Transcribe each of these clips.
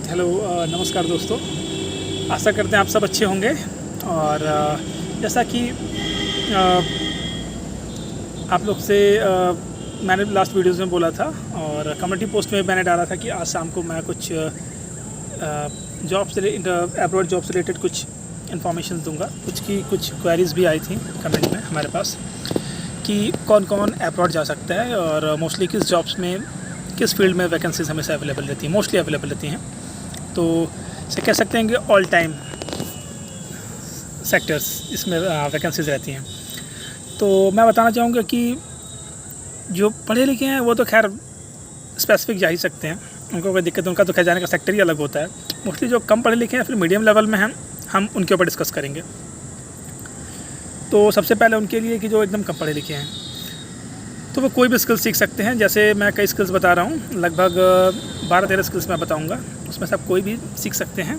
Hello नमस्कार दोस्तों। आशा करते हैं आप सब अच्छे होंगे। और जैसा कि आप लोग से मैंने लास्ट वीडियोज़ में बोला था और कम्युनिटी पोस्ट में मैंने डाला था कि आज शाम को मैं कुछ जॉब से अब्रॉड जॉब से रिलेटेड कुछ इन्फॉर्मेशन दूंगा। कुछ क्वेरीज़ भी आई थी कमेंट में हमारे पास कि कौन कौन अब्रॉड जा सकता है और मोस्टली किस जॉब्स में किस फील्ड में वैकेंसीज हमेशा अवेलेबल रहती हैं, मोस्टली अवेलेबल रहती हैं। तो इसे कह सकते हैं कि ऑल टाइम सेक्टर्स इसमें वैकेंसीज रहती हैं। तो मैं बताना चाहूँगा कि जो पढ़े लिखे हैं वो तो खैर स्पेसिफिक जा ही सकते हैं, उनको कोई दिक्कत, उनका तो खैर जाने का सेक्टर ही अलग होता है। मोस्टली जो कम पढ़े लिखे हैं फिर मीडियम लेवल में हैं, हम उनके ऊपर डिस्कस करेंगे। तो सबसे पहले उनके लिए कि जो एकदम कम पढ़े लिखे हैं तो वो कोई भी स्किल सीख सकते हैं। जैसे मैं कई स्किल्स बता रहा हूँ, लगभग 12-13 स्किल्स मैं बताऊँगा, उसमें से आप कोई भी सीख सकते हैं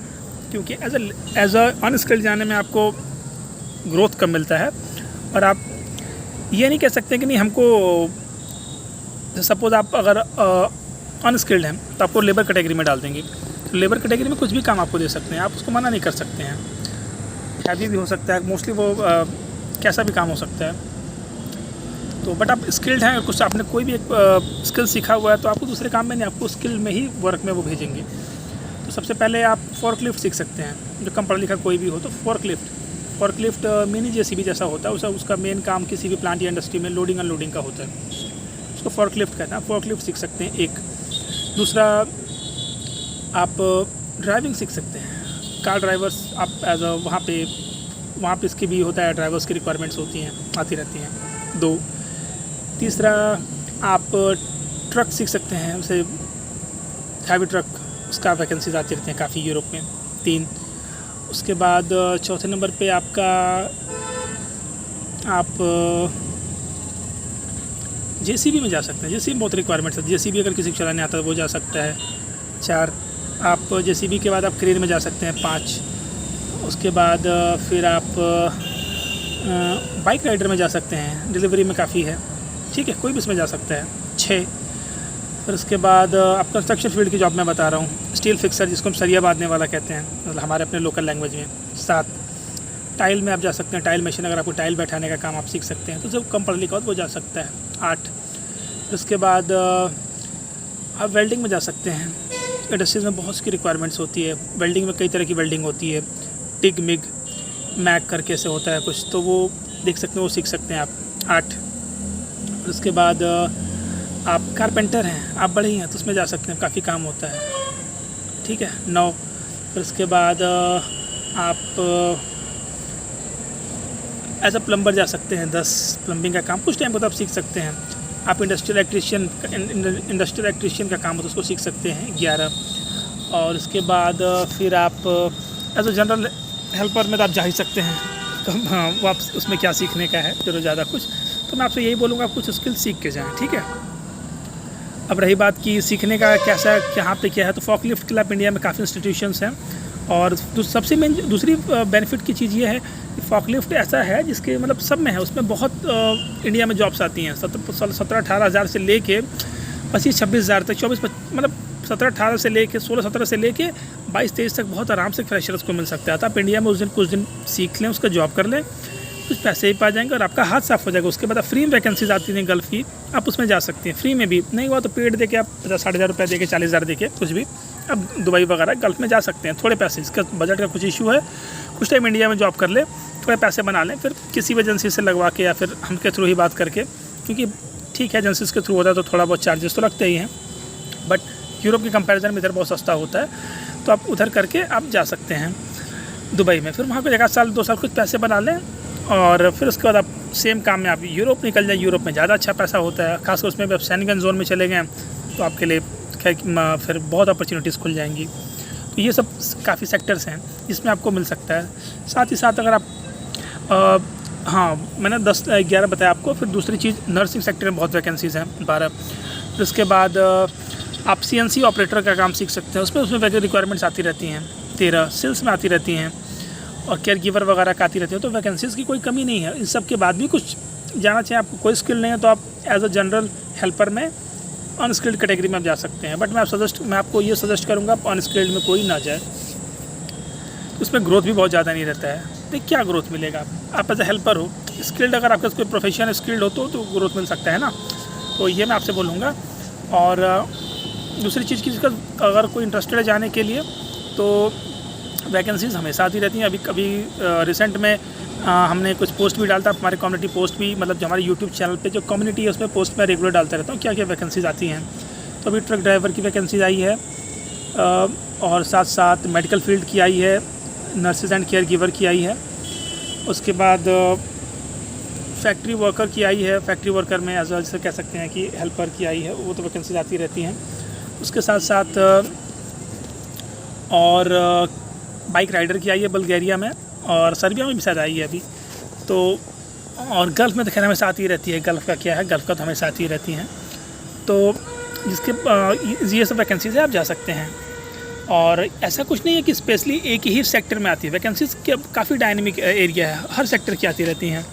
क्योंकि एज अ अनस्किल्ड जाने में आपको ग्रोथ कम मिलता है। और आप ये नहीं कह सकते कि नहीं हमको, सपोज़ आप अगर अनस्किल्ड हैं तो आपको लेबर कैटेगरी में डाल देंगे, तो लेबर कैटेगरी में कुछ भी काम आपको दे सकते हैं, आप उसको मना नहीं कर सकते हैं। हैवी भी हो सकता है, मोस्टली वो कैसा भी काम हो सकता है। तो बट आप स्किल्ड हैं, कुछ आपने कोई भी एक स्किल सीखा हुआ है तो आपको दूसरे काम में नहीं, आपको स्किल में ही वर्क में वो भेजेंगे। तो सबसे पहले आप फोर्कलिफ्ट सीख सकते हैं, जो कम पढ़ा लिखा कोई भी हो तो फोर्कलिफ्ट मिनी जेसीबी जैसा होता है, उसका मेन काम किसी भी प्लांट या इंडस्ट्री में लोडिंग अनलोडिंग का होता है, उसको फोर्कलिफ्ट कहते हैं। आप फोर्कलिफ्ट सीख सकते हैं एक। दूसरा, आप ड्राइविंग सीख सकते हैं, कार ड्राइवर्स आप एज अ वहाँ पे इसकी भी होता है, ड्राइवर्स की रिक्वायरमेंट्स होती हैं, आती रहती हैं। 2, तीसरा आप ट्रक सीख सकते हैं, उसे हैवी ट्रक, उसका वैकेंसीज आती रहती हैं काफ़ी यूरोप में। 3, उसके बाद चौथे नंबर पे आप जेसीबी में जा सकते हैं। जेसीबी बहुत रिक्वायरमेंट्स है, जेसीबी अगर किसी को चलाने आता है वो जा सकता है। 4, आप जेसीबी के बाद आप क्रेन में जा सकते हैं। 5, उसके बाद फिर आप बाइक राइडर में जा सकते हैं, डिलीवरी में काफ़ी है, ठीक है, कोई भी इसमें जा सकता है। 6, फिर उसके बाद आप कंस्ट्रक्शन फील्ड की जॉब मैं बता रहा हूँ, स्टील फिक्सर जिसको हम सरिया बांधने वाला कहते हैं, मतलब हमारे अपने लोकल लैंग्वेज में। 7, टाइल में आप जा सकते हैं, टाइल मशीन, अगर आपको टाइल बैठाने का काम आप सीख सकते हैं तो जो कम पढ़ा लिखा हो तो वो जा सकता है। 8, फिर उसके बाद आप वेल्डिंग में जा सकते हैं। इंडस्ट्रीज़ में बहुत सी रिक्वायरमेंट्स होती है, वेल्डिंग में कई तरह की वेल्डिंग होती है, टिग मिग मैक करके से होता है कुछ, तो वो देख सकते हैं, वो सीख सकते हैं आप। 8, उसके बाद आप कारपेंटर हैं, आप बड़े ही हैं तो उसमें जा सकते हैं, काफ़ी काम होता है, ठीक है। 9, फिर उसके बाद आप एज अ प्लम्बर जा सकते हैं। 10, प्लम्बिंग का काम कुछ टाइम को तो आप सीख सकते हैं। आप इंडस्ट्रियल इलेक्ट्रीशियन का काम हो तो उसको सीख सकते हैं। 11, और उसके बाद फिर आप एज अ जनरल हेल्पर में तो आप जा ही सकते हैं। तो हाँ, वो आप उसमें क्या सीखने का है चलो ज़्यादा कुछ, तो मैं आपसे यही बोलूँगा कुछ स्किल सीख के जाएँ, ठीक है। अब रही बात कि सीखने का कैसा यहाँ पे क्या है, तो फॉकलिफ्ट के लिए आप इंडिया में काफ़ी इंस्टीट्यूशंस हैं। और सबसे मेन दूसरी बेनिफिट की चीज़ ये है कि फॉकलिफ्ट ऐसा है जिसके मतलब सब में है, उसमें बहुत इंडिया में जॉब्स आती हैं। 17-18 हज़ार से लेके 25-26 हज़ार तक, 24 मतलब 17-18 से लेके 16-17 से लेके 22-23 तक बहुत आराम से फ्रेशर्स को मिल सकता है। तो आप इंडिया में कुछ दिन सीख लें, उसका जॉब कर लें, कुछ पैसे ही पा जाएंगे और आपका हाथ साफ हो जाएगा। उसके बाद फ्री में वैकेंसीज आती हैं गल्फ़ की, आप उसमें जा सकते हैं फ्री में भी। नहीं हुआ तो पेड दे के आप 50-60 हज़ार रुपये दे के, 40 हज़ार दे के कुछ भी अब दुबई वगैरह गल्फ़ में जा सकते हैं। थोड़े पैसे, इसका बजट का कुछ इशू है, कुछ टाइम इंडिया में जॉब कर ले, थोड़े पैसे बना लें, फिर किसी भी एजेंसी से लगवा के या फिर हम के थ्रू ही बात करके, क्योंकि ठीक है एजेंसीज़ के थ्रू होता है तो थोड़ा बहुत चार्जेस तो लगते ही हैं, बट यूरोप के कंपैरिजन में इधर बहुत सस्ता होता है, तो आप उधर करके आप जा सकते हैं दुबई में। फिर वहाँ को 1 साल 2 साल कुछ पैसे बना लें और फिर उसके बाद आप सेम काम में आप यूरोप निकल जाए। यूरोप में ज़्यादा अच्छा पैसा होता है, खासकर उसमें भी आप शेंगन जोन में चले गए तो आपके लिए फिर बहुत अपॉर्चुनिटीज़ खुल जाएंगी। तो ये सब काफ़ी सेक्टर्स हैं जिसमें आपको मिल सकता है। साथ ही साथ अगर आप हाँ, मैंने 10-11 बताया आपको। फिर दूसरी चीज़, नर्सिंग सेक्टर में बहुत वैकेंसीज़ हैं। 12, फिर उसके बाद आप CNC ऑपरेटर का काम सीख सकते हैं, उसमें रिक्वायरमेंट्स आती रहती हैं। 13, सेल्स में आती रहती हैं और केयर गिवर वगैरह का आती रहती है, तो वैकेंसीज़ की कोई कमी नहीं है। इन सब के बाद भी कुछ जाना चाहिए, आपको कोई स्किल नहीं है तो आप एज अ जनरल हेल्पर में अनस्किल्ड कैटेगरी में आप जा सकते हैं, बट मैं आपको ये सजेस्ट करूँगा आप अनस्किल्ड में कोई ना जाए, उसमें ग्रोथ भी बहुत ज़्यादा नहीं रहता है। तो क्या ग्रोथ मिलेगा? आप एज ए हेल्पर हो, स्किल्ड अगर आपका कोई प्रोफेशन स्किल्ड हो तो ग्रोथ मिल सकता है ना। तो ये मैं आपसे बोलूँगा। और दूसरी चीज़ की अगर कोई इंटरेस्टेड है जाने के लिए तो वैकेंसीज़ हमेशा आती रहती हैं। अभी रिसेंट में हमने कुछ पोस्ट भी डालता, हमारे कम्युनिटी पोस्ट भी, मतलब जो हमारे यूट्यूब चैनल पे जो कम्युनिटी है उसमें पोस्ट मैं रेगुलर डालता रहता हूँ क्या क्या वैकेंसीज़ आती हैं। तो अभी ट्रक ड्राइवर की वैकेंसीज आई है और साथ साथ मेडिकल फील्ड की आई है, नर्सेज एंड केयर गिवर की आई है, उसके बाद फैक्ट्री वर्कर की आई है, फैक्ट्री वर्कर में एज वेल कह सकते हैं कि हेल्पर की आई है, वो तो वैकेंसीज आती रहती हैं। उसके साथ साथ और बाइक राइडर की आई है बल्गेरिया में, और सर्बिया में भी शायद आई है अभी तो। और गल्फ़ में तो खैर हमेशा आती रहती है, गल्फ़ का क्या है, गल्फ़ का तो हमेशा आती रहती हैं। तो जिसके ये सब वैकेंसीज है आप जा सकते हैं। और ऐसा कुछ नहीं है कि स्पेशली एक ही सेक्टर में आती है वैकेंसीज, काफ़ी डायनेमिक एरिया है, हर सेक्टर की आती रहती हैं।